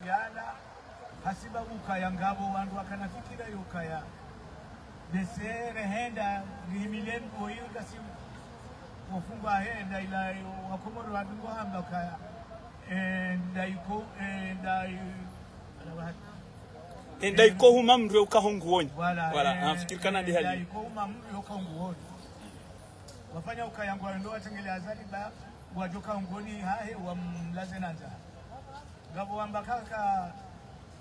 yala hasiba ukaya ngabo wandu wakanafikira yukaya desere henda rimilen boyu kasi wafungwa henda ila wakomoro wadungo hamba kaya ndaiko huma mri ukahonguoni wala nafikiri kana ndi hali ndaiko huma mri ukahonguoni wafanya ukayangu ndo watengele azali ba wajoka ngoni hahe wamlaze nanza ngabo wambakaka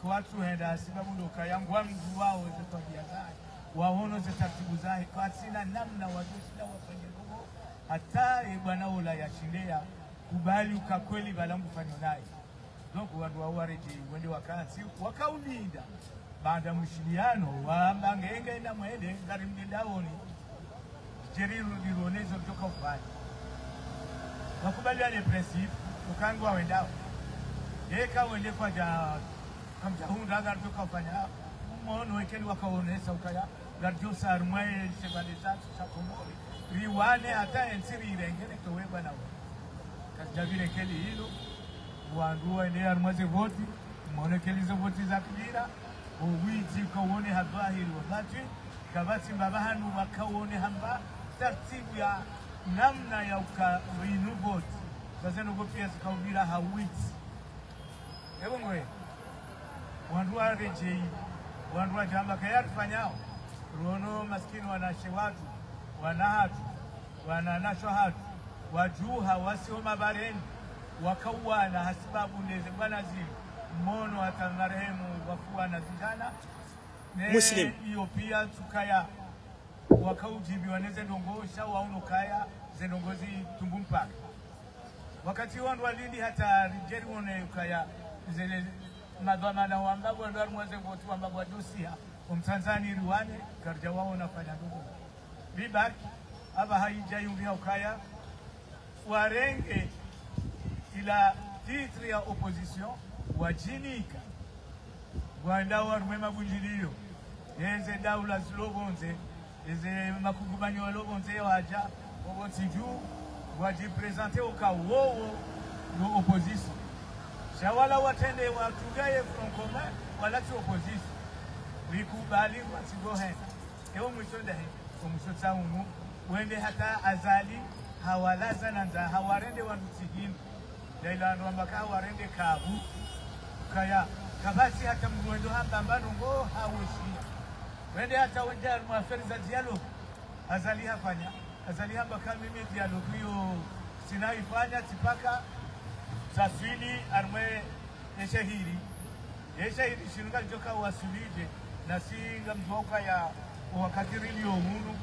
kwa watu henda sababu ndo ukayangu mtu wao zetu biashara waono za taratibu zake kwa sina namna wajosina wafanye roho hata bwana ula yashindea kubali ukakweli balangu fanyo naye donc wandu wawareje wende wakati wakaulinda baada mshiliano wa mangenge na mwende ngari mdindawoni jeriru dironezo kutoka ufani wakubaliane principe ukangu wendao yeka wende kwa ja kamja hunda ngari kutoka ufanya mono wekeni wakaonesa ukaya garjo sarmwe sebaliza sakomori riwane hata ensiri irengene towe bana kasijavile keli hilo wandu waende armaze voti mwone keli zo voti za kibira uwiji ukawone habahiri wakati kabati mbabahanu wakawone hamba tartibu ya namna ya ukawinu voti kazeno gopia zikawubira hawiti evo mwe wandu wa rejei wandu wa jamba kaya tufanyao ruono maskini wanashe watu wanahatu wananashwa hatu wajuha wasio mabareni wakawana hasibabu ndeze bwana zili mono hata marehemu wakuwa na vijana Muslim hiyo pia tukaya wakaujibi waneze ndongosha wauno kaya zenongozi tumbumpaka wakati wandu walindi hata rijeri wone ukaya zele madhamana wambabu ndo mwanze votu wambabu wadosia umtanzani riwane karja wao nafanya ndugu bibaki aba haija yungia ukaya warenge ila titre ya opposition wajinika wanda warumema bunjilio yenze daula zilobonze eze makugubanyo lobonze waja obotiju wajipresenter ukawowo no opposition shawala watende watugaye from commun wala tu opposition likubali wasigohe ewo mwisonda he omusotsa unu wende hata azali hawalaza nanza hawarende wanutsigini daila wambaka hawarende kabu kaya kabasi hata mwendo hamba mbano ngo haweshi wende hata wende mwaferi za dialogue azali hafanya azali hamba kama mimi dialogue hiyo sinaifanya tipaka zaswili armwe yeshahiri shinga joka wasulije na singa mjoka ya wakati rilio munu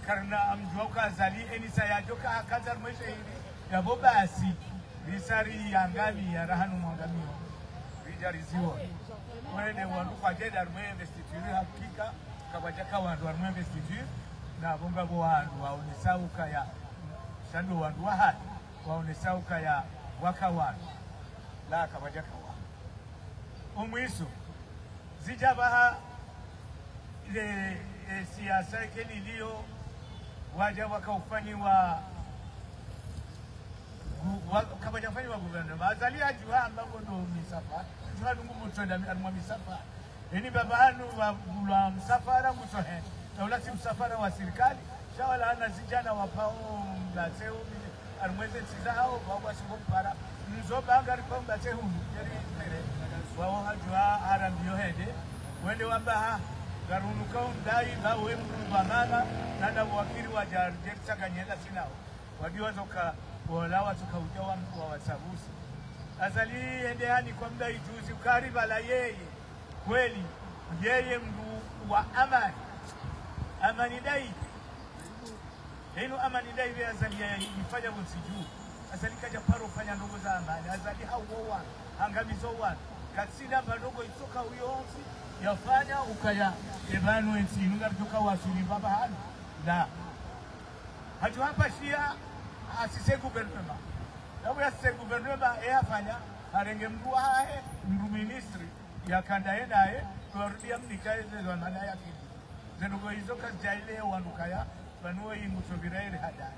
karna amjoka azali enisa ya joka akaza armwe shahiri ya bobasi risari yangali ya rahanu mwangamio rijariziwa wende wandu kwa jeda armwe investiture hakika kabajaka wandu armwe investiture na bonga bo wandu waonesauka ya sando wandu wahadi waonesauka ya waka wandu la kabajaka wandu umwiso zijabaha ile siasa ikeli iliyo waja wakaufani wa kabajafani wa guvernema azali ajuha ambago ndo misafara juha dungu mutwenda armwa misafara eni babahanu wa msafara mutohe na ulati msafara wa serikali shawala ana zijana wapao mbateo armweze tizao wabwa singo mpara mzoba angari kwa mbate hunu yeri mere wao hajua harambio hede wende wambaha garunuka undai bawe mbamana nada wakili wa jarjetsa kanyenda sinao wadiwa zoka walawa tukaujawa mtu wa wasabusi azali ende hani kwa mda ijuzi ukariba la yeye kweli yeye mdu wa amani dai hino amani dai vya azali ya ifanya msiju azali kaja paro fanya ndogo za amani azali hawowa angamizo watu katsina badogo itoka uyonzi yafanya ukaya ebanu ensinunga kutoka wasuli baba hali la hatu hapa shia asise guvernema sababu ya asise guvernema yafanya arenge mdu hae mdu ministry ya kandaendae tuarudia mnikae zezo anana yake zendogo hizo kajaile wanukaya banuwe imusoviraere hadai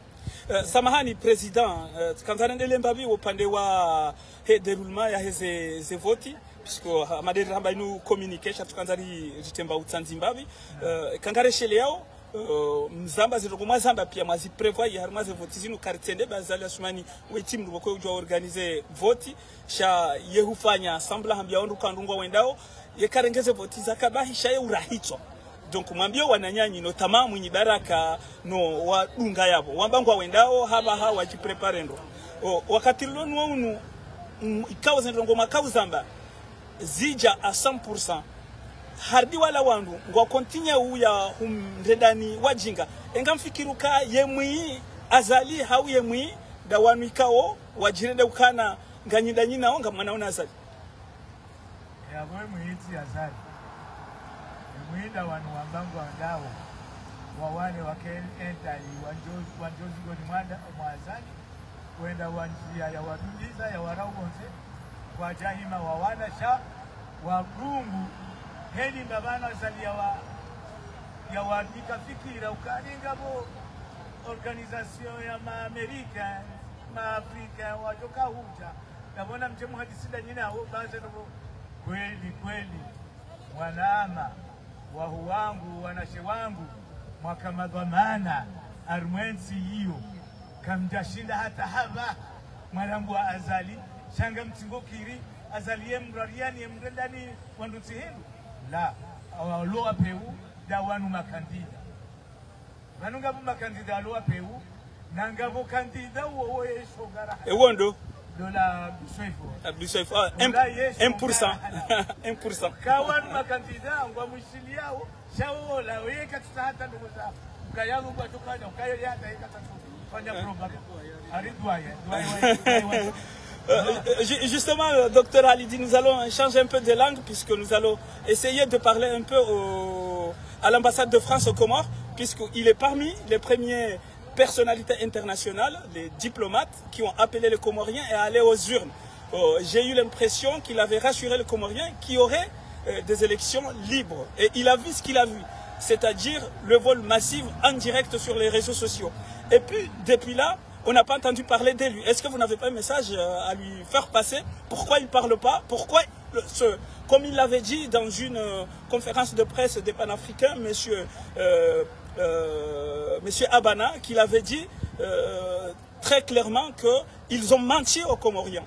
Samahani president, kanzanendele mbabi upande wa déroulement ya heze voti puisque madere hamba inu communication tukanzari jitemba utsanzi mbabi kangare shele yao mzamba ziroko mwazamba pia mwazi prevoit ya harmaze voti zinu karitende bazali asumani wetim nduboko ujwa organize voti sha yehufanya assembla hambia ondu kandungwa wendao yekarengeze voti zakabahi shaye urahito. Donc mwambie wananyanyi no tamamu nyi baraka no wadunga yabo wambangwa wendao haba hawa wajiprepare ndo wakati lonu unu ikawa zendongo makawu zamba zija a 100% hardi wala wandu ngwa kontinye uya ndendani wajinga enga mfikiruka yemwi azali hau yemwi da wanu ikawo wajirende ukana nganyinda nyina onga mwanaona azali ya bwe mwiti azali mwinda wanu wambangu wandao wawane wakentali wanjozi goni mwazali wenda wanjia ya waduliza ya waraugonze kwa jahima wawana sha wabrungu heli mbabana zali ya wadika fikira ukaringa bo organizasyon ya Amerika Afrika wajoka huja nabona mchemu hadisida nyina hao baze nabo kweli wanaama wahu wangu wanashe wangu mwaka madhamana armwensi hiyo kamjashinda hata hava mwanangu wa azali shanga mtingokiri azali yemrariani yemrendani wanduzi helu la awaloa peu da wanu makandida vanungabu makandida aloa peu nangabo kandida uo yeshogara ewondo dola bisoifo 1% 1% kawan makandida ngwa mwishili yao shaola weka tutahata nduguza ukayalu kwa tukanya ukayo yata yata fanya program aridwaye Justement, docteur Halidi, nous allons changer un peu de langue puisque nous allons essayer de parler un peu à l'ambassade de France aux Comores, puisqu'il est parmi les premières personnalités internationales, les diplomates qui ont appelé les Comoriens à aller aux urnes. J'ai eu l'impression qu'il avait rassuré les Comoriens qu'il y aurait des élections libres. Et il a vu ce qu'il a vu, c'est-à-dire le vol massif en direct sur les réseaux sociaux. Et puis, depuis là, on n'a pas entendu parler de lui. Est-ce que vous n'avez pas un message à lui faire passer? Pourquoi il ne parle pas? Pourquoi, comme il l'avait dit dans une conférence de presse des panafricains, monsieur Abana, qu'il avait dit très clairement qu'ils ont menti aux Comoriens.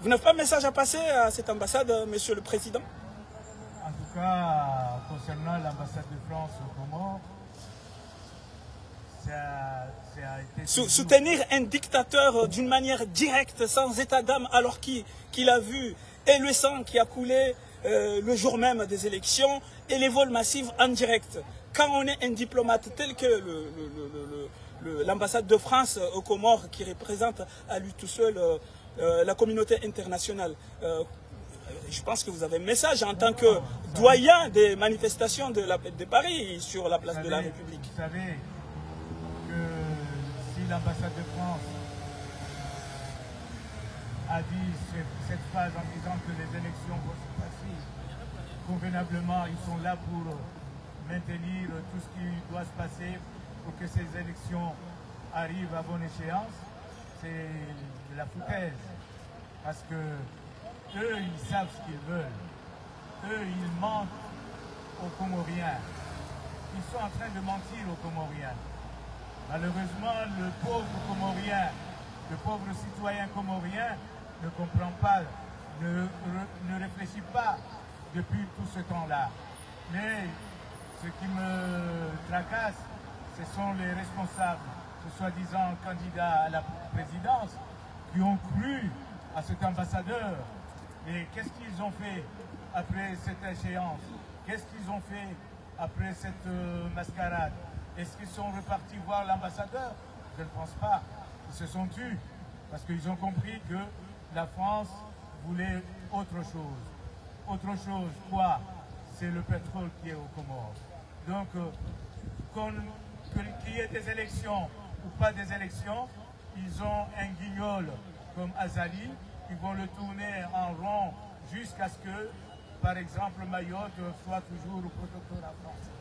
Vous n'avez pas un message à passer à cette ambassade, monsieur le président? En tout cas, concernant l'ambassade de France aux Comores, soutenir un dictateur d'une manière directe, sans état d'âme, alors qu'il a vu et le sang qui a coulé le jour même des élections et les vols massifs en direct. Quand on est un diplomate tel que l'ambassade de France aux Comores, qui représente à lui tout seul la communauté internationale, je pense que vous avez un message en tant que doyen des manifestations de Paris sur la place de la République. Vous savez que si l'ambassade de France a dit cette phrase en disant que les élections vont se passer convenablement, ils sont là pour maintenir tout ce qui doit se passer pour que ces élections arrivent à bonne échéance, c'est de la foutaise. Parce que eux, ils savent ce qu'ils veulent. Eux, ils mentent aux Comoriens. Ils sont en train de mentir aux Comoriens. Malheureusement, le pauvre Comorien, le pauvre citoyen comorien ne comprend pas, ne réfléchit pas depuis tout ce temps-là. Mais ce qui me tracasse, ce sont les responsables, ce soi-disant candidats à la présidence, qui ont cru à cet ambassadeur. Et qu'est-ce qu'ils ont fait après cette échéance? Qu'est-ce qu'ils ont fait après cette mascarade? Est-ce qu'ils sont repartis voir l'ambassadeur? Je ne pense pas. Ils se sont tus parce qu'ils ont compris que la France voulait autre chose. Autre chose, quoi? C'est le pétrole qui est aux Comores. Donc, qu'il y ait des élections ou pas des élections, ils ont un guignol comme Azali, ils vont le tourner en rond jusqu'à ce que, par exemple, Mayotte soit toujours au protectorat français.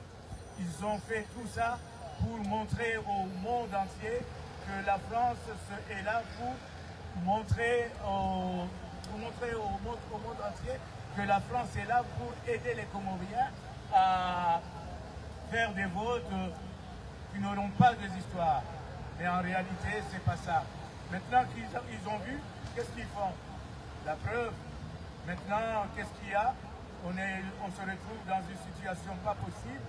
Ils ont fait tout ça pour montrer au monde entier que la France est là pour montrer au monde entier que la France est là pour aider les Comoriens à faire des votes qui n'auront pas des histoires. Mais en réalité, c'est pas ça. Maintenant qu'ils ont vu, qu'est-ce qu'ils font? La preuve. Maintenant, qu'est-ce qu'il y a? On se retrouve dans une situation pas possible.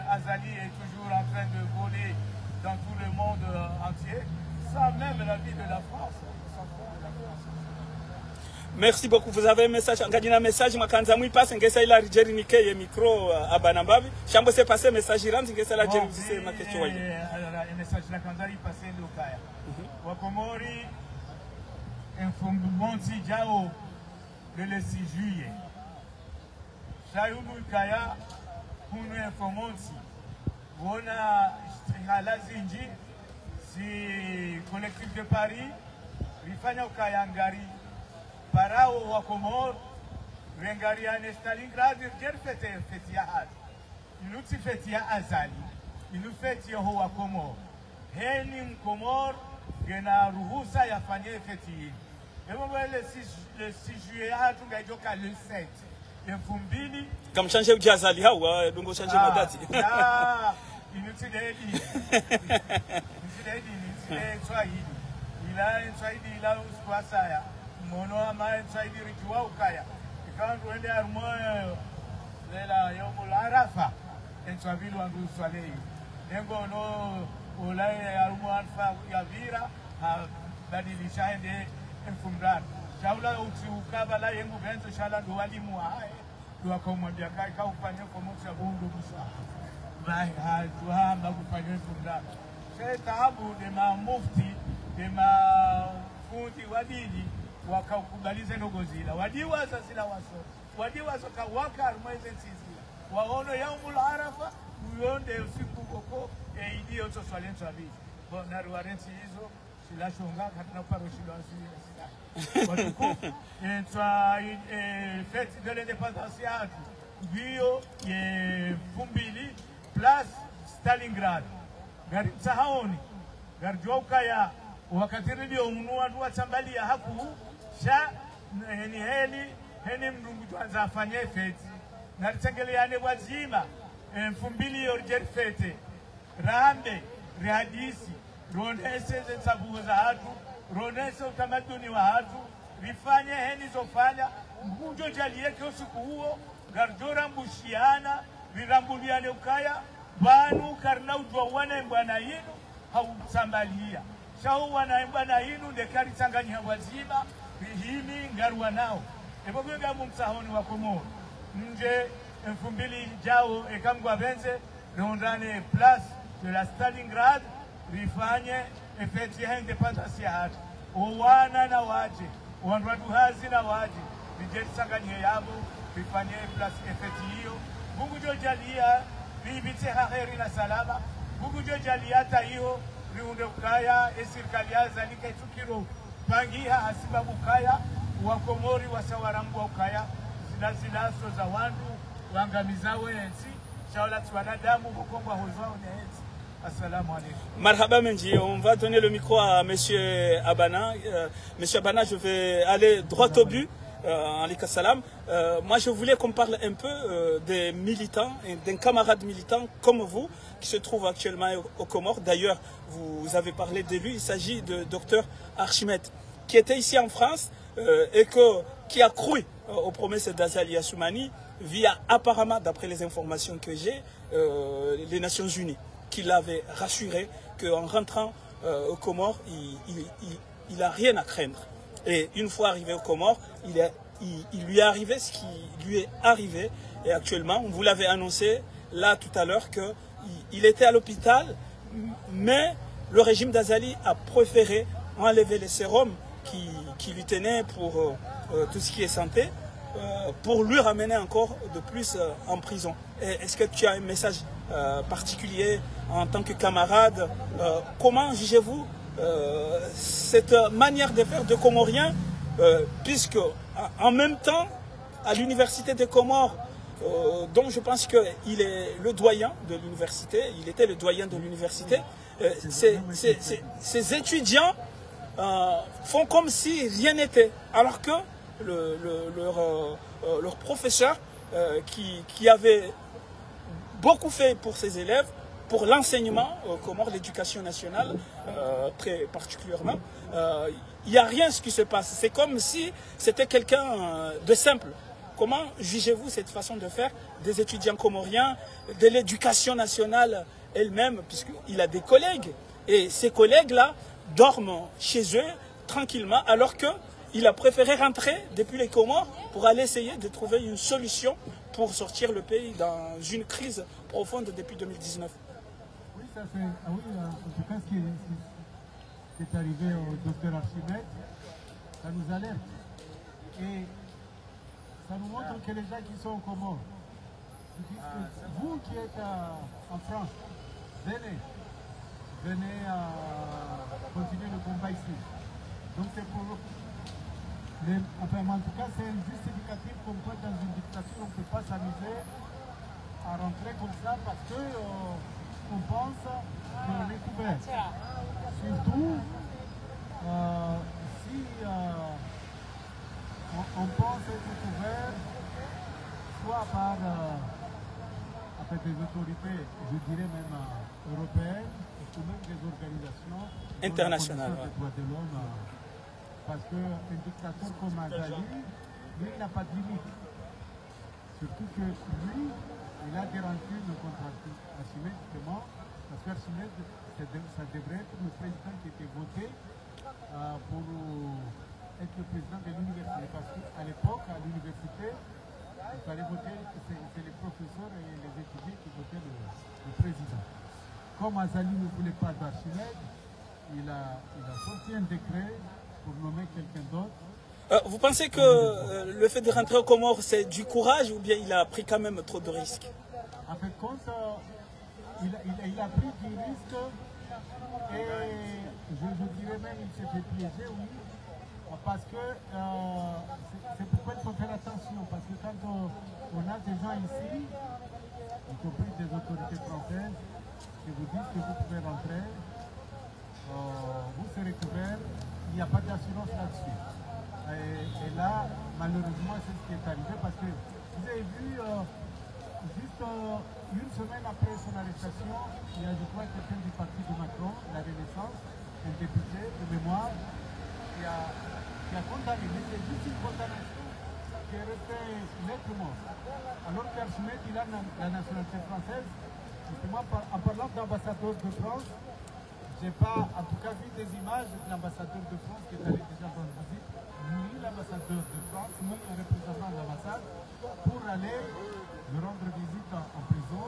Azali est toujours en train de voler dans tout le monde entier, sans même l'avis de la France. Merci beaucoup. Vous avez un message, un message, je passe, ngesa ila Algérie nike micro à Banambavi. Chambo s'est passé message iran, ngesa la Algérie c'est ma question. Alors, un message la kanzari passé le Kaya. Wakomori informonti jao le 6 juillet. Shayumu Kaya kunu informonti. Wona hala zinji si collectif de Paris rifanya Kaya ngari parao wa Komor rengariane Stalingrad feti ya hadi inuti feti ya Azali inu feti ya wa Komor heni mkomor gena ruhusa yafanye feti hii emo le 6 juillet hatu ngajoka le 7 2000 kama chanje ujazali hawa dungo chanje madati inuti dedi Swahili ila uswasaya mono ama Swahili rijuwa ukaya ikandu ende armoyo lela yomul arafa Swahili wangu swalei nengo no ulai armo arfa ya vira badilisha ende mfumran shaula ukaba la yengu benzo shala ndo walimu hae ndo akamwambia kai ka ufanye kwa moto ya bundu busa vai hatuhamba kufanya mfumran sasa taabu de ma mufti de ma fundi wadini wakakubaliza nogozila wadiwaza zila waso wadiwaza kawaka armaize sizila waono yaumul arafa uyonde usiku koko eidi oto swalento abi bona ruarensi hizo silashonga katina paroshilo asili watukufu fête de l'indépendance yatu bio ye Fumbili plus Stalingrad gari msahaoni gari joka ya wakati ndio unua ndu atambalia haku sha heni mrungu tuanza afanye fete na tengeleane wazima Fumbili yorjer fete rambe rihadisi ronese zensabu za hatu ronese utamaduni wa hatu rifanye heni zofanya mgujo jalieke usiku huo gardora mbushiana rirambuliane ukaya banu karna udwa wana mbwana yinu hausambalia shau wana mbwana yinu ndekari tanganya wazima rihimi ngarwa nao ebo gwega mumsahoni wa Komoro nje 2000 jao ekamgwa benze rondane place de la Stalingrad rifanye efeti ya independence ya hatu owana na waje wandu hazi na waje rijeti sanganye yabo rifanye place efeti hiyo Mungu jo jalia ribite haheri na salama Mungu jo jalia ta hiyo riunde ukaya serikali ya zalika tukiro pangiha hasiba ukaya wa Komori wasawarambu ukaya zinazo za wandu wangamizawe ensi shaula tuwanadamu kukongwa hozwao ne ensi. Assalamu alaikum. Marhaba Menji, on va donner le micro à monsieur Abana. Monsieur Abana, je vais aller droit au but. Alika salam. Moi, je voulais qu'on parle un peu des militants, d'un camarade militant comme vous, qui se trouve actuellement aux Comores. D'ailleurs, vous avez parlé de lui. Il s'agit de Dr Archimède, qui était ici en France et qui a cru aux promesses d'Azali Assoumani via, apparemment, d'après les informations que j'ai, les Nations Unies, qui l'avait rassuré qu'en rentrant aux Comores, il n'a rien à craindre. Et une fois arrivé aux Comores, il lui est arrivé ce qui lui est arrivé. Et actuellement, on vous l'avait annoncé là tout à l'heure qu'il était à l'hôpital, mais le régime d'Azali a préféré enlever les sérums qui lui tenaient pour tout ce qui est santé, pour lui ramener encore de plus en prison. Est-ce que tu as un message particulier en tant que camarade? Comment jugez-vous cette manière de faire de Comoriens, puisque en même temps, à l'université des Comores, dont je pense qu'il est le doyen de l'université, il était le doyen de l'université. Ces étudiants font comme si rien n'était, alors que leur professeur qui avait beaucoup fait pour ses élèves, pour l'enseignement, comme l'éducation nationale, très particulièrement, il n'y a rien ce qui se passe. C'est comme si c'était quelqu'un de simple. Comment jugez-vous cette façon de faire des étudiants comoriens, de l'éducation nationale elle-même, puisqu'il a des collègues, et ces collègues-là dorment chez eux tranquillement, alors qu'il a préféré rentrer depuis les Comores pour aller essayer de trouver une solution pour sortir le pays dans une crise profonde depuis 2019. Oui, ça c'est... Ah oui, en tout cas, ce qui est arrivé au docteur Archimède, ça nous alerte. Et ça nous montre que les gens qui sont aux Comores, vous qui êtes en France, venez continuer le combat ici. Donc c'est pour... Enfin, en tout cas, c'est un justificatif comme quoi dans une dictature, on ne peut pas s'amuser à rentrer comme ça parce que on pense qu'on est couvert. Surtout si on pense être couvert soit par des autorités, je dirais même européennes, ou même des organisations internationales des droits de l'homme. Parce qu'un dictateur comme Azali, lui, il n'a pas de limite. Surtout que lui, il a garanti le contrat Archimède, justement, parce qu'Archimède, ça devrait être le président qui était voté pour être le président de l'université. Parce qu'à l'époque, à l'université, il fallait voter, c'est les professeurs et les étudiants qui votaient le président. Comme Azali ne voulait pas d'Archimède, il a sorti un décret pour nommer quelqu'un d'autre. Vous pensez que le fait de rentrer aux Comores, c'est du courage ou bien il a pris quand même trop de risques? En fait, compte, il a pris du risque et je dirais même qu'il s'est fait piéger, oui, parce que c'est pourquoi il faut faire attention, parce que quand on a des gens ici, y compris des autorités françaises, qui vous disent que vous pouvez rentrer, vous serez couvert, il n'y a pas d'assurance là-dessus. Et là, malheureusement, c'est ce qui est arrivé parce que vous avez vu, juste une semaine après son arrestation, il y a, je crois, quelqu'un du parti de Macron, la Renaissance, un député de mémoire, qui a condamné, mais c'est juste une condamnation qui est restée nettement. Alors qu'Archimède, il a la nationalité française, justement, en parlant d'ambassadeur de France, je n'ai pas, en tout cas, vu des images de l'ambassadeur de France qui est allé déjà rendre visite, ni l'ambassadeur de France, ni un représentant de l'ambassade, pour aller lui rendre visite en prison.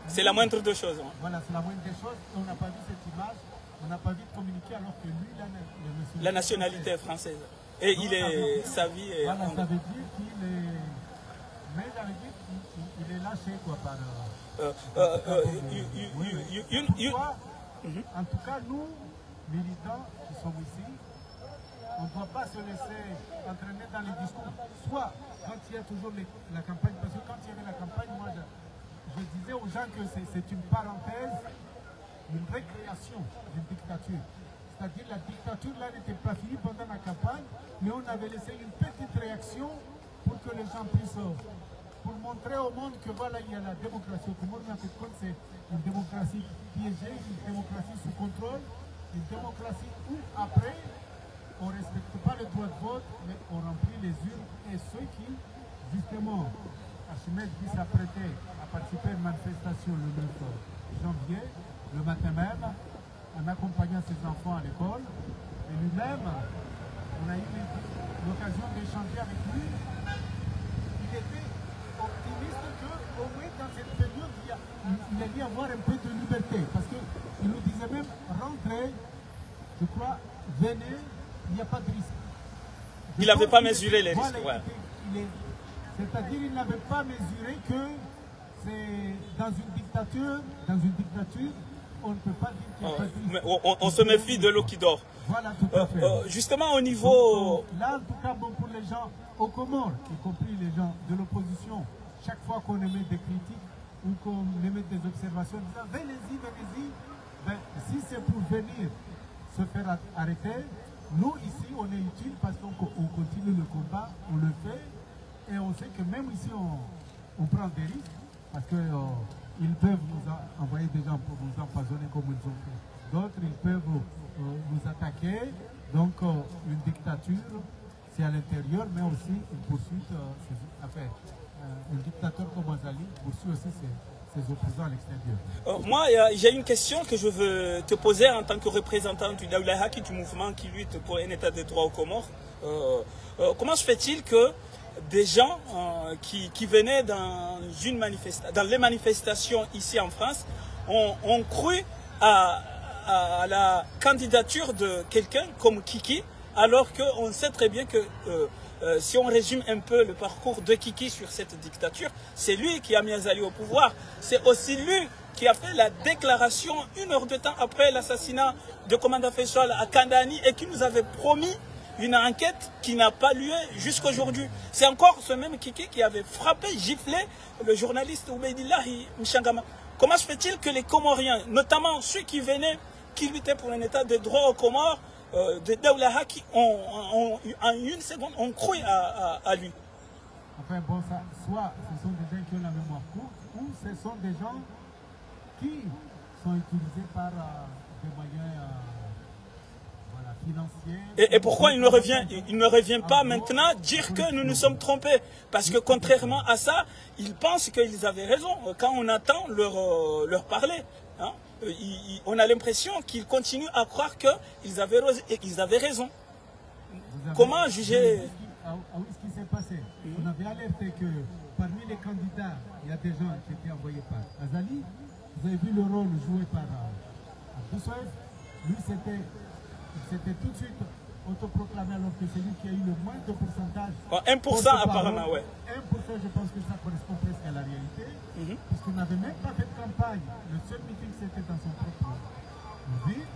C'est la moindre des choses. Hein. Voilà, c'est la moindre des choses. On n'a pas vu cette image, on n'a pas vu de communiquer alors que lui, il a la nationalité française. Et donc, il est, sa vie est... Voilà, ça veut dire qu'il est... Mais ça veut dire qu'il est lâché, quoi, par... En tout cas, nous, militants qui sommes ici, on ne doit pas se laisser entraîner dans les discours. Soit quand il y a toujours la campagne, parce que quand il y avait la campagne, moi je disais aux gens que c'est une parenthèse, une récréation d'une dictature. C'est-à-dire la dictature là n'était pas finie pendant la campagne, mais on avait laissé une petite réaction pour que les gens puissent... pour montrer au monde que voilà, il y a la démocratie au Comores, mais en fait, c'est une démocratie piégée, une démocratie sous contrôle, une démocratie où après, on ne respecte pas le droit de vote, mais on remplit les urnes. Et ceux qui, justement, Archimède qui s'apprêtait à participer à une manifestation le 9 janvier, le matin même, en accompagnant ses enfants à l'école, et lui-même, on a eu l'occasion d'échanger avec lui. Il était optimiste qu'au moins dans cette période, il allait y avoir un peu de liberté. Parce qu'il nous disait même, rentrez, je crois, venez, il n'y a pas de risque. Il n'avait pas mesuré les risques. Voilà, ouais. C'est-à-dire qu'il n'avait pas mesuré que c'est dans une dictature, on ne peut pas dire qu'il n'y a pas de risque. On se méfie de l'eau qui dort. Voilà, tout à fait. Justement, au niveau... Donc, là, en tout cas, bon, pour les gens aux Comores, y compris les gens de l'opposition, chaque fois qu'on émet des critiques ou qu'on émet des observations, en disant venez-y, venez-y, ben, si c'est pour venir se faire arrêter, nous ici on est utile parce qu'on continue le combat, on le fait et on sait que même ici on prend des risques parce que ils peuvent nous envoyer des gens pour nous empoisonner comme ils ont fait. D'autres, ils peuvent nous attaquer. Donc, une dictature, c'est à l'intérieur, mais aussi une poursuite. Un dictateur comme Azali poursuit aussi ses opposants à l'extérieur. Moi, j'ai une question que je veux te poser en tant que représentant du Daoula Haki, du mouvement qui lutte pour un état de droit aux Comores. Comment se fait-il que des gens qui venaient dans les manifestations ici en France ont cru à la candidature de quelqu'un comme Kiki, alors qu'on sait très bien que si on résume un peu le parcours de Kiki sur cette dictature, c'est lui qui a mis Azali au pouvoir. C'est aussi lui qui a fait la déclaration 1 heure de temps après l'assassinat de commandant Faisal à Kandani et qui nous avait promis une enquête qui n'a pas lieu jusqu'aujourd'hui. C'est encore ce même Kiki qui avait frappé, giflé le journaliste Oubeidillahi Mchangama. Comment se fait-il que les Comoriens, notamment ceux qui venaient, qui luttaient pour un état de droit aux Comores, de Daoula Haki, en une seconde, ont cru à lui? Enfin bon, ça, soit ce sont des gens qui ont la mémoire courte, ou ce sont des gens qui sont utilisés par des moyens financiers. Et pourquoi il ne revient pas maintenant dire que nous nous sommes trompés? Parce que contrairement à ça, ils pensent qu'ils avaient raison quand on attend leur parler. Hein? On a l'impression qu'ils continuent à croire qu'ils avaient raison. Comment juger? Oui, ce qui s'est passé. On avait alerté que parmi les candidats, il y a des gens qui étaient envoyés par Azali. Vous avez vu le rôle joué par Abdou. Lui, c'était tout de suite autoproclamé alors que c'est lui qui a eu le moins de pourcentage. 1% apparemment, ouais. 1%, je pense que ça correspond presque à la réalité, puisqu'on n'avait même pas fait de campagne. Le seul meeting, c'était dans son propre ville.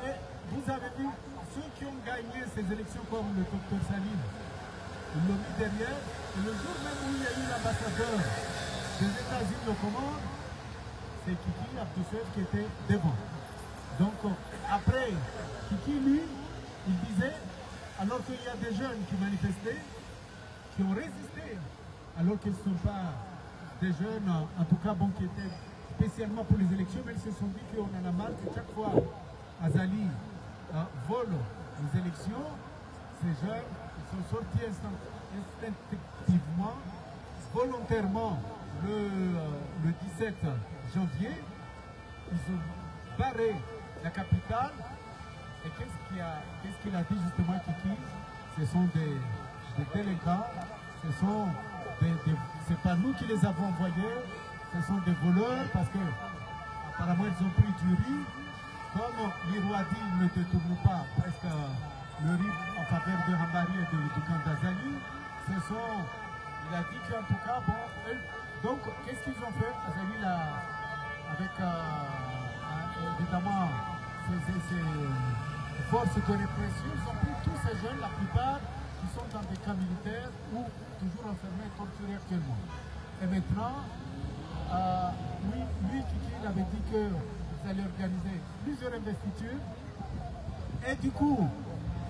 Et vous avez vu, ceux qui ont gagné ces élections, comme le docteur Salim, ils l'ont mis derrière. Et le jour même où il y a eu l'ambassadeur des États-Unis au Comores, c'est Kiki Abdoussef qui était devant. Donc, après, Kiki, lui, il disait, alors qu'il y a des jeunes qui manifestaient, qui ont résisté, alors qu'ils ne sont pas des jeunes, en tout cas, bon, qui étaient spécialement pour les élections, mais ils se sont dit qu'on en a marre que chaque fois Azali vole les élections, ces jeunes, ils sont sortis instinctivement, volontairement, le 17 janvier, ils ont barré la capitale. Et qu'est-ce qu'il a dit justement, Kiki? Ce sont des délinquants, c'est pas nous qui les avons envoyés, ce sont des voleurs parce que apparemment ils ont pris du riz. Comme l'Irois dit, ils ne détournent pas presque le riz en faveur de Hambari et du camp d'Azali. Il a dit qu'en tout cas, bon, donc qu'est-ce qu'ils ont fait? Azali avec évidemment ces forces de répression, ils ont pris tous ces jeunes, la plupart qui sont dans des camps militaires ou toujours enfermés, torturés actuellement. Et maintenant, lui, Kiki, il avait dit qu'ils allaient organiser plusieurs investitures. Et du coup,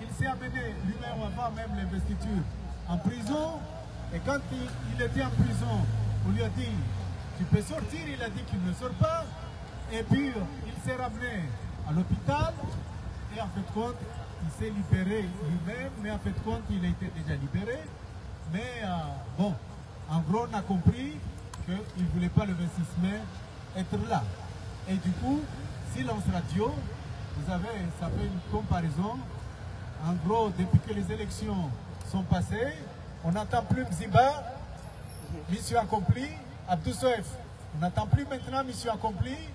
il s'est amené lui-même avant même l'investiture en prison. Et quand il était en prison, on lui a dit, tu peux sortir, il a dit qu'il ne sort pas. Et puis, il s'est ramené à l'hôpital. Et en fait de compte, il s'est libéré lui-même, mais en fait de compte, il a été déjà libéré. Mais bon, en gros, on a compris qu'il ne voulait pas le 26 mai être là. Et du coup, silence radio, vous avez, ça fait une comparaison. En gros, depuis que les élections sont passées, on n'entend plus Mziba, mission accomplie, Abdou Soef. On n'entend plus maintenant mission accomplie.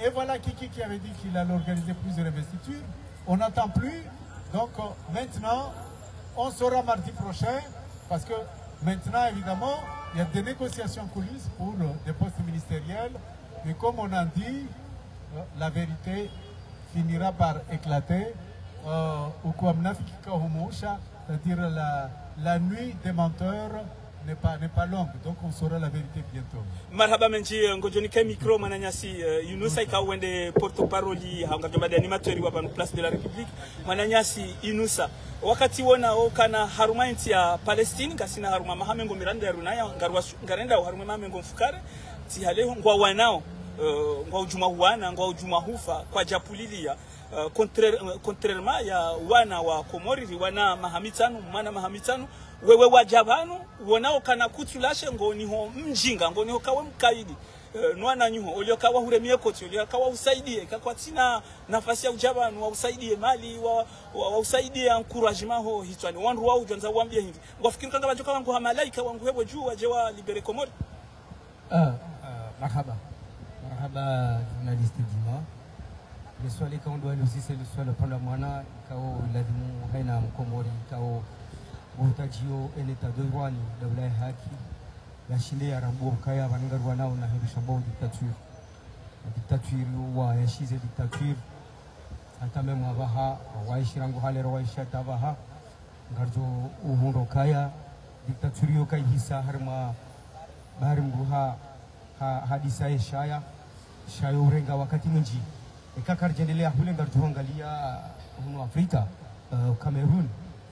Et voilà Kiki qui avait dit qu'il allait organiser plusieurs investitures. On n'entend plus. Donc maintenant, on saura mardi prochain, parce que maintenant, évidemment, il y a des négociations en coulisses pour des postes ministériels. Mais comme on a dit, la vérité finira par éclater au Kouamnafiki Kahumoucha, c'est-à-dire la nuit des menteurs n'est pas longue, donc on saura la vérité bientôt. Marhaba menji ngojoni ke micro mananyasi Yunusa ikawende porte-parole hanga jomba animateur wa ban place de la République mananyasi Yunusa wakati wona okana haruma inti ya Palestine kasina haruma mahamengo miranda runaya ngarenda haruma mahamengo mfukare ti haleho ngwa wanao ngwa ujuma huana ngwa ujuma hufa kwa japulilia contrairement ya wana wa Komori wana mahamitano mwana mahamitano wewe wajabano wonao kana kutulashe ngoniho mjinga ngoniho kawe mkaidi nwana nyuho uliokawa huremie koti uliokawa usaidie kakwa tina nafasi ya ujabano wa usaidie mali wa usaidie encouragement ho hitwani wandu wao jonza waambie hivi ngafikiri kanga bajoka wangu ha malaika wangu hebo juu waje wa libere Komori marhaba journaliste Dima le swali ka ndo aussi c'est le swali panda mwana kao lazimu haina Mkomori kao utajio eleta doirwani dawla ya haki ya shinde ya rambo kaya vanangarwa nao na hebisha bao dictature wa yashize dictature hata memo abaha waishirango halero waishata abaha ngarjo uhundo kaya dictature yo kai hisa harma bahari mruha hadisa ya shayo urenga wakati mwingi ikakarjendelea hule ngarjo angalia huno Afrika Cameroon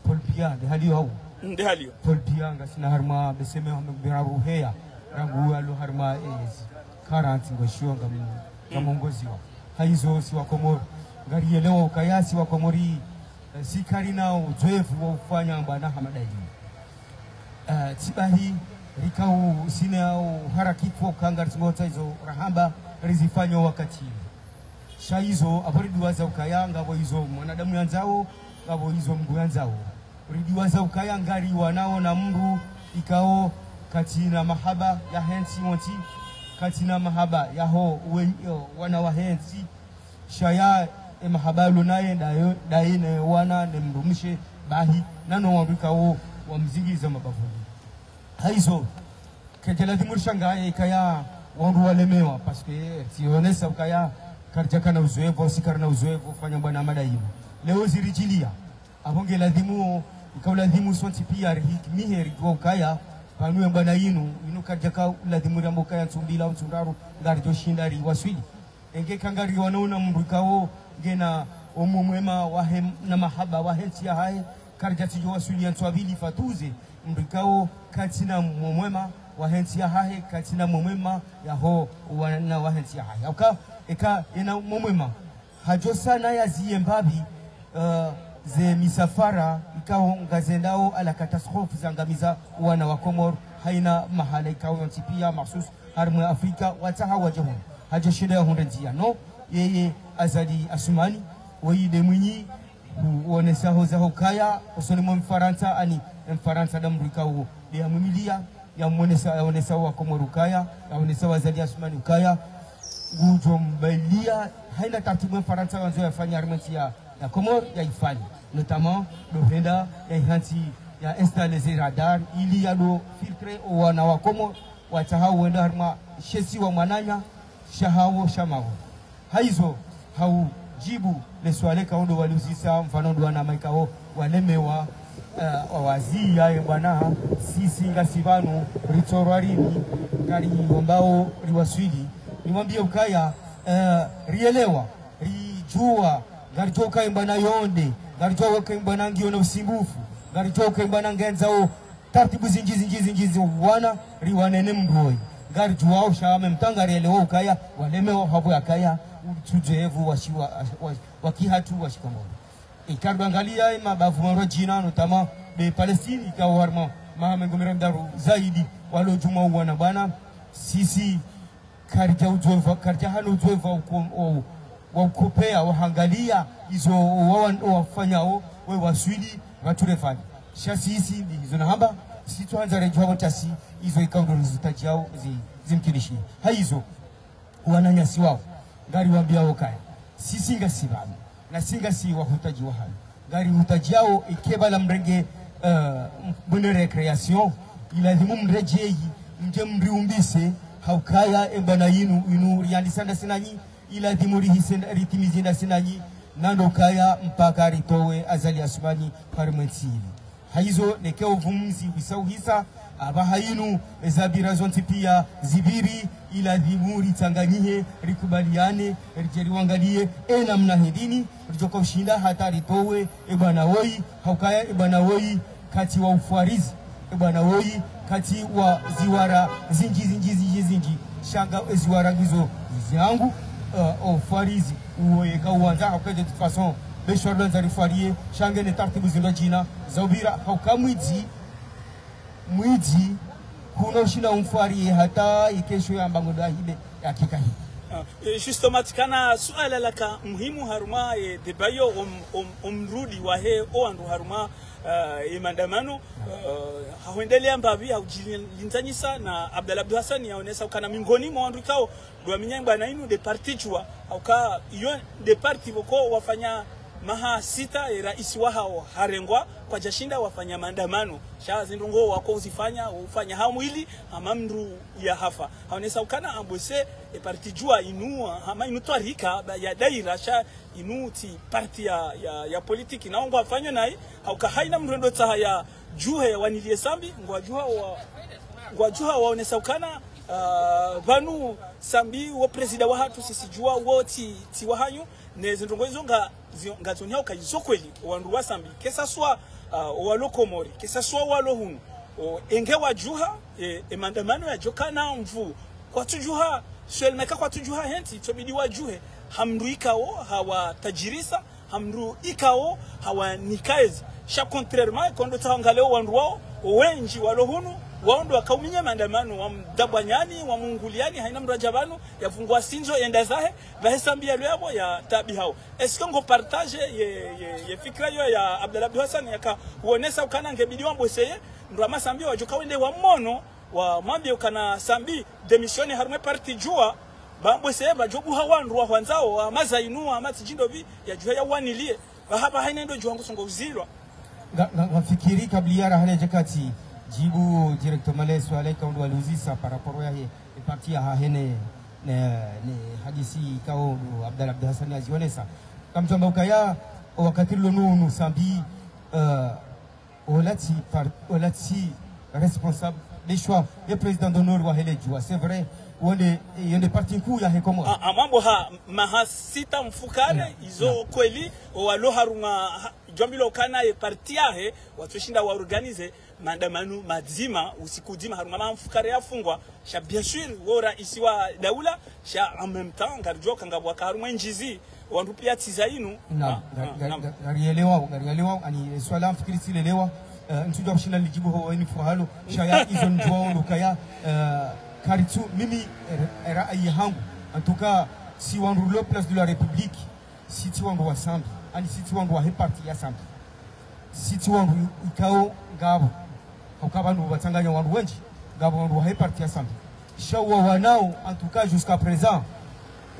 Paul Biya de halio hau de halio Paul Biya ngasina harma beseme biraru heya rangu alo harma 40 ngoshiwa ngamongozi wa haizo si wa Komori ngari leo kayasi wa Komori sikari nao uzoefu wa ufanya bana hamadai tibahi rikau sina au harakifu kanga ngota hizo rahamba rizifanywa wakati shaizo aboriduwaza ukayanga abo hizo mwanadamu yanzao abo hizo mgu yanzao ridiwaza ukaya ngari wanao na mru ikao katina mahaba ya hensi wonti katina mahaba yaho wana wa hensi shaya mahaba lunaye daine wana ne mrumishe bahi nano wabikao wa mzingiza mabavuni haizo kejela dimushanga ikaya wangu walemewa parce que sionesa ukaya karjaka na uzoefu sikara na uzoefu fanya bwana madaibu leo zirijilia abonge ladhimu ikaulazimu sonti pia hikmiheri kwa ukaya panue bwana inu karjaka ladhimu rambo kaya tsumbila utsundaru ngarjo shindari waswili enge kangari wanaona mrukao ngena omumwema wahe na mahaba wahensi ya hae karjati jo waswili ya twabili fatuze mrukao katina mwema wahensi ya hae katina mwema yaho wana wahensi ya hae eka ina mwema hajo sana ya ziembabi ze misafara ikao ngazendao ala katastrofe zangamiza wana wa Komoro haina mahala ikao yantipia mahsus harmu Afrika wataha wajahun hajo shida ya hundentia no yeye azali asumani waide mwinyi uonesa hoza hokaya usonimo mfaransa ani mfaransa damrikao ya mumilia ya muonesa wa Komoro kaya ya muonesa wazali asumani ukaya gujo mbalia haina tatibu mfaransa wanzo yafanya armentia ya Komoro ya ifani notamment l'Ovenda ya hanti ya installer ces radars ili ya do filtre wana wa Komoro watahau wenda harma shesi wa mananya shahawo shamawo haizo hau jibu le swale kaondo waliusisa mfano ndo wana maikao walemewa wawazi ya bwana sisi ngasibanu ritorwarini kari ambao riwaswili nimwambie ukaya rielewa rijua garitoka imbana yonde garitoka imbana ngiona usimbufu garitoka imbana ngenzao taratibu zinjizi wana riwanene mndoi garijua ushame mtanga rielewa ukaya walemewa hapo yakaya tujevu wakihatu washikamona ikardo angalia mabavu marojina notama de Palestine ikawa harma mahamengo mirandaru zaidi walo juma wana bana sisi karja uzoefu karja hano uzoefu wa ukopea wahangalia hizo wafanyao we waswili waturefanya shasi hizi hizo na hamba sisi tuanza rejwa watasi hizo ikaundo resultati yao zimkinishi haizo wananyasi wao ngari wambia wakaya sisi ngasibana na singa si wahutaji wa hali ngari hutaji yao ikeba la mrenge bune recreation ilazimu mrejei mje mriumbise haukaya embana inu riandisanda sinanyi ilazimu ritimizinda sinanyi nando kaya mpaka ritowe azali asumani parmentili haizo nekeo vumzi wisau hisa abahainu zabira zonti pia zibiri ila dhimuri tanganyihe rikubaliane rijeri wangalie namna hidini rijoka ushinda hata ritowe bwana woi haukaya bwana woi kati wa ufarizi bwana woi kati wa ziwara zinji shanga ziwara gizo zangu ufarizi uweka uanza haukaje de façon beshordan zarifarie shanga ne tartibu zinda jina zaubira haukamwiji mwiji kuno shina umfarie hata ikesho ya mbangoda hibe ya kika hii justement kana suala laka muhimu haruma debayo omrudi wahe o andu haruma maandamano haendelea mbavi haujilinzanyisa na Abdallah Hassan yaonesa kana mingoni mwa andu kao dwa minyamba na inu de parti chwa au ka iyo de parti boko wafanya maha sita rais wao harengwa kwa jashinda wafanya maandamano sha zindongo wako uzifanya ufanya hamwili amamru ya hafa haonesa ukana ambose parti jua inu ama inu twarika ya daira sha inu ti parti ya politiki na ngo afanywe nai au kahaina mrendo tsa ya juhe wanilie sambi ngwa juha waonesa ukana vanu sambi wo president wa hatu sisi jua woti ti wahanyu nezindongo izo ngazonya ukayizokweli wandu wasambi kesa swa walokomori kesa swa walohunu enge wajuha maandamano ya jokana mvu kwa tujuha swelmeka kwa tujuha henti tobidi wajuhe hamru ikao hawa tajirisa hamru ikao hawa nikaezi sha contrairement kondo taangaleo wandu wao wenji walohunu waondo wakauminya maandamano wa mdabanyani wa munguliani haina mrajabano yafungwa sinzo enda zahe bahesambia lwabo ya tabi hao eske ngo partage ye fikra yo ya Abdallah Hassan yaka uonesa ukana ngebidi wamboseye ndo amasambi wajoka wende wa mono wa mwambi ukana sambi demisioni harume parti jua bamboseye bajobu hawandu wa hwanzao amazainu amatijindo bi ya juha ya wanilie bahaba haina ndo juhangu songo uzilwa ngafikiri kabliara hale jakati jibu directement les swala quand doit l'uzisa par rapport à et parti à hene ne hadisi kao Abdallah Hassan azionesa kama tamba ukaya wakati lonu sambi olati responsable des choix le président d'honneur wa hele jua c'est vrai yende parti kuu ya hekomo amambo ha mahasita mfukane izo kweli walo harunga jombilo kana e parti yahe watoshinda wa organize maandamano mazima usiku zima harunga mfukare yafungwa sha bien sûr wora isiwa daula sha en même temps ngarjoka ngabwa karumwe njizi wandu pia tizainu ngarielewa ani swala mfikiri silelewa ntuja kushinda lijibu ho ni fahalo shaya izo njoo lukaya karitu mimi rai hangu antuka si wandu le place de la République si tu wandu wa sambi ani si tu wandu wa parti ya sambi si tu wandu ikao ngabo ukaba ndo batanganya wandu wengi ngabo wandu wa parti ya sambi shawa wanao antuka jusqu'à présent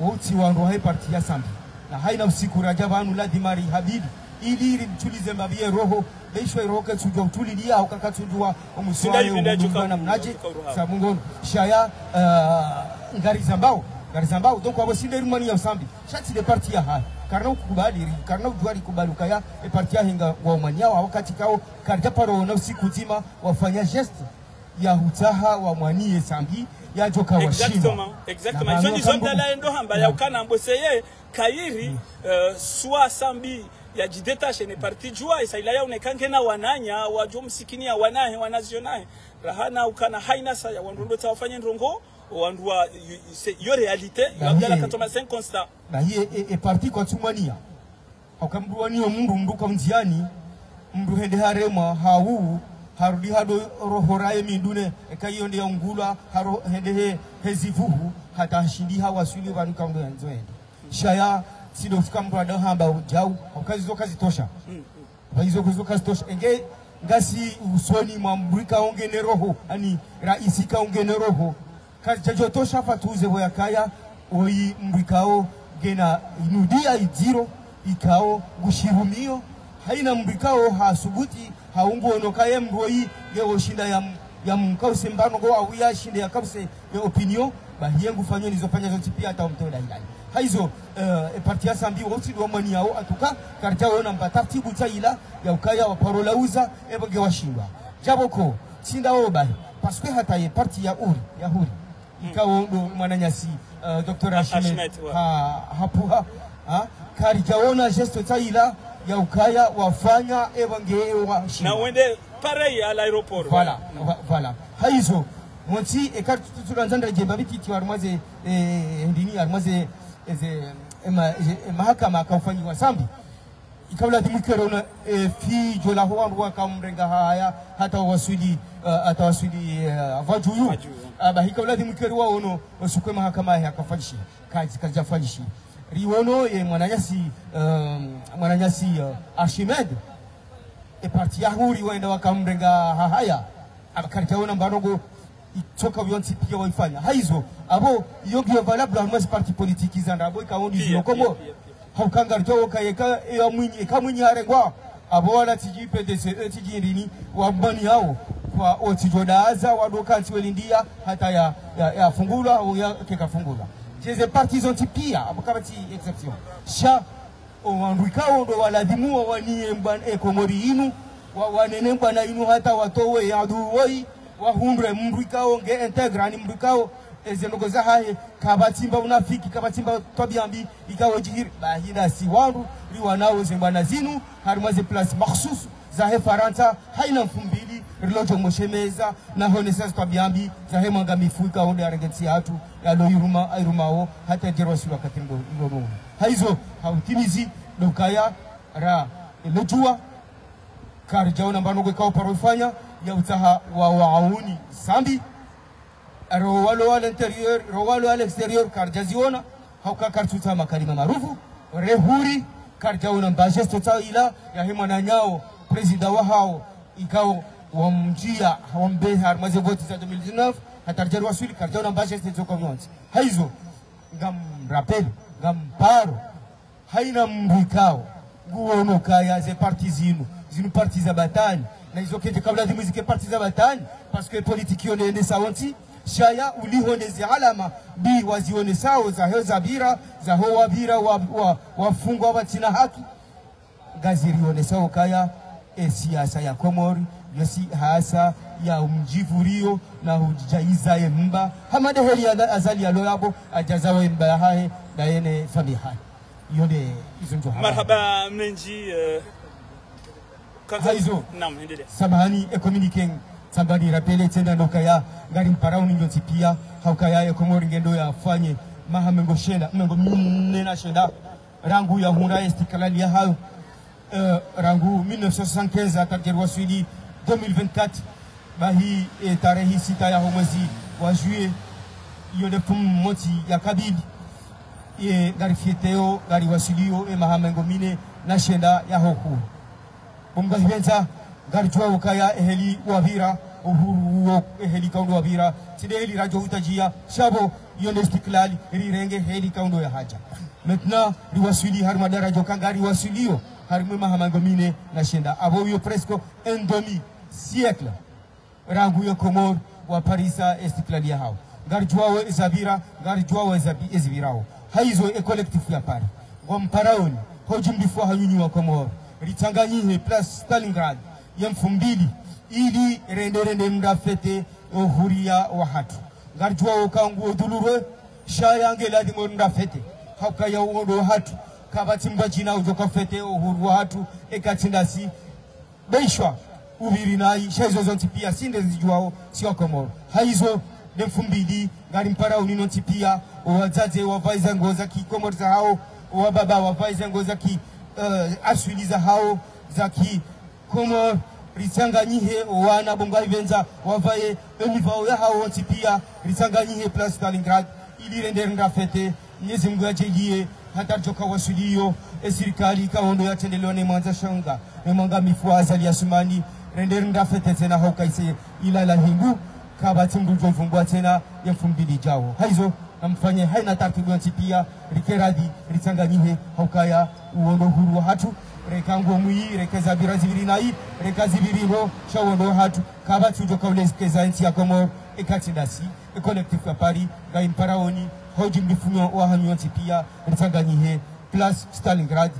wote wandu wa parti ya sambi na haina usiku rajaba anu ladimari habibi ili tulize mbabie roho leisho iroke tujwa utulilia ukakatujwa omuswayo na mnaje sabungono shaya ngari zambao donc wabo sinde rumani ya sambi shati de parti ya hai karna ukubali karna ujwari kubali ukaya e parti ya hinga wa umanyao wakati kao karja paro na usiku zima wafanya geste ya hutaha wa mwanie sambi ya joka washinda exactement joni zonda la endo hamba ya ukana mboseye kairi swa sambi ya jidetache ne parti jua isaila ya unekange na wananya wajo msikini ya wanahe wanazionahe rahana ukana haina sa ya wandondo tawafanya ndongo wandua yo realite ya Abdallah katoma 5 constat na hii e parti kwa tumania akambuani mundu kwa mziani mndu hende harema hawu harudi hado rohoraye mindune ekayo ndia ngula haro hende hezivuhu hata shindi hawasuli banuka ndo yanzoende shaya sido fukambu ada hamba jau okazi zokazi tosha hizo zokazi tosha enge ngasi usoni mwambrika ongene roho ani raisi ka ongene roho kazi jajo tosha fatuze boya kaya oi mbrikao gena inudia idiro ikao gushirumio haina mbrikao hasubuti haungo onokaye mroi yeo shinda ya mkao sembano go au ya shinda ya kabse ya opinion bahiengu fanyo nizofanya zote pia hata mtoda ndani haizo parti ya sambi wote ndio mani yao atuka karja wao namba taratibu taila ya ukaya wa parola uza ebage washindwa jaboko sinda oba parce que hata ye parti ya huri ikawo ndo mwananyasi Dr. Ashmed hapuha kari jaona gesto taila ya ukaya wafanya evange wa na wende pareil à l'aéroport voilà haizo monti ekar tutulanzanda jemba bititi warmaze ndini armaze mahakama akafanyiwa sambi ikabla dimukero na fi jola huwa kamrenga haya hata wasudi vajuyu bahikabla dimukero ono osukwe mahakama ya kafanyishi kazi fanyishi riwono ye mwananyasi Archimed e parti ya huri waenda wakamrenga haya abakaritaona mbarogo itoka vyonsi pia waifanya haizo abo yogi valable almas parti politique zanda abo ikaondi zilokomo haukanga rjo kayeka ya mwinyi harengwa abo wala tiji PDC tiji ndini wabani hao kwa otijodaza wadokanti welindia hata ya fungula au ya keka fungula jeze parti zonti pia abo kabati exception sha owanduikao ndo waladhimu wani mbana ekomori inu wanene mbana inu hata watowe ya duwoi wahundre mndwikao nge integrani mndwikao ezenogoza haye kabatimba unafiki kabatimba tobiambi ikawo jihir bahina si wandu riwanao zembana zinu harimaze place makhsus za he faranta haina mfumbili rilojo moshemeza na honesas tobiambi za he manga mifuika onde arengeti hatu ya lo irumao hata jerwasi wakati ngono haizo hautimizi dokaya ra lejua karjaona mbanogo kao parofanya ya utaha wa wauni sambi rowalo al interieur rowalo al exterieur karjaziona hauka kartuta makalima marufu rehuri karjaona mbajesto taila ya himana nyao presida wa hao ikao wamjia hawambe harmaze voti za 2019 hatarjaru wasuli karjaona mbajesto zoko vyonzi haizo ngam rappel ngam paro haina mbikao guono kaya ze parti zinu parti za batani na hizo kete kabla dimuzike parti za batani parce que politique yone sawanti shaya ulihonezi alama bi wazione sao za heza bira za hoa bira wafungwa watina haki gaziri yone sao kaya siasa ya Komori yosi hasa ya umjivurio na hujaiza mba hamade heli azali ya loyabo ajazawe mba hae na yene famiha yone hizo ndio marhaba mnenji haizo samahani communiquing sabani rapele tena nokaya ngari mparao ninjonsi pia haukaya ya Komori ngendo ya fanye mahamengo shenda mengo minena shenda rangu ya huna istiklali ya hayo rangu 1975 atakerwa Swidi 2024 bahi tarehe sita ya mwezi wa juillet yode moti ya kabili ngari fieteo ngari wasilio mahamengo mine na shenda ya hoku bunga hibenza garjwa ukaya eheli wavira uhuru eheli kaundo wavira tide heli rajo utajia shabo yone istiklali rirenge heli kaundo ya haja maintenant riwasili harma darajo kangari wasilio harma mahamango mine na shenda abo yo presque un demi siècle rangu yo Komor wa Parisa istiklali ya hao garjwa wa Zabira garjwa wa Ezbirao haizo e collectif ya Paris ngomparaoni hojumbifu hanyunyi wa Komor ritanganyihe plus Stalingrad ya mfumbili ili rende mrafete ohuria wa hatu garjwa ukangu odulurwe shayange ladi mrafete hauka ya uondo hatu kabati mbajina ujoka fete ohuru wa hatu ekatindasi beishwa ubiri nai shaizo zonti pia sinde zijuao siwa Komoro haizo demfumbili ngari mpara uninonti pia wazaze wavaiza ngoza ki Komoro za hao wababa wavaiza ngoza ki aswiliza hao zaki Komoro ritanganyihe wana bonga ivenza wavaye emivao ya hao wanti pia ritanganyihe plus Stalingrad ili rende ngafete Mwenyezi Mungu ajalie hata joka wasulio serikali kaondo ya tendelewa ne mwanza shanga ne mwanga mifuaza ya sumani rende ngafete tena haukaise ila la hingu kabati mbujo mfungwa tena ya fumbili jao haizo namfanye haina taratibu wanti pia rikeradi ritanganyihe haukaya uondo huru hatu rekango mui rekeza birazibiri nai rekazibiriho shawondo hatu kabati ujoka ulezekeza nchi ya Komoro ekatindasi collectif ya Paris gai mparaoni hoji mbifunyo wa hanyonti pia ritanganyihe plus Stalingrad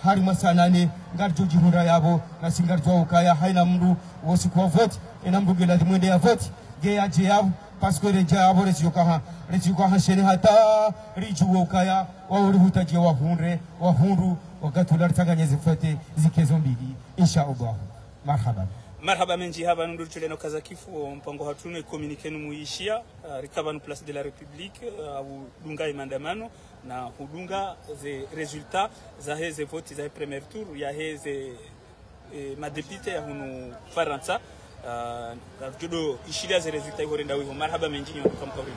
hari masanane ngarjoji hura yabo na singarjwa ukaya haina mndu wosi kwa vote ena mbuge la mwende ya vote geya jeyab parce que reja abore rejuka shene hata rijuwa ukaya wa uruhuta je wa hundu wakatula tanganya zifate zikezo mbili insha Allah. Marhaba menji haba nundu tuleno kaza kifu mpango hatunu communique nu muishia rikaba nu place de la République au dunga imandamano na hudunga ze resultat za heze vote za premier tour ya heze madepite ya hunu Faransa judo ishilia ze resultat ihorenda wiho. Marhaba menji nyoka mkabiri.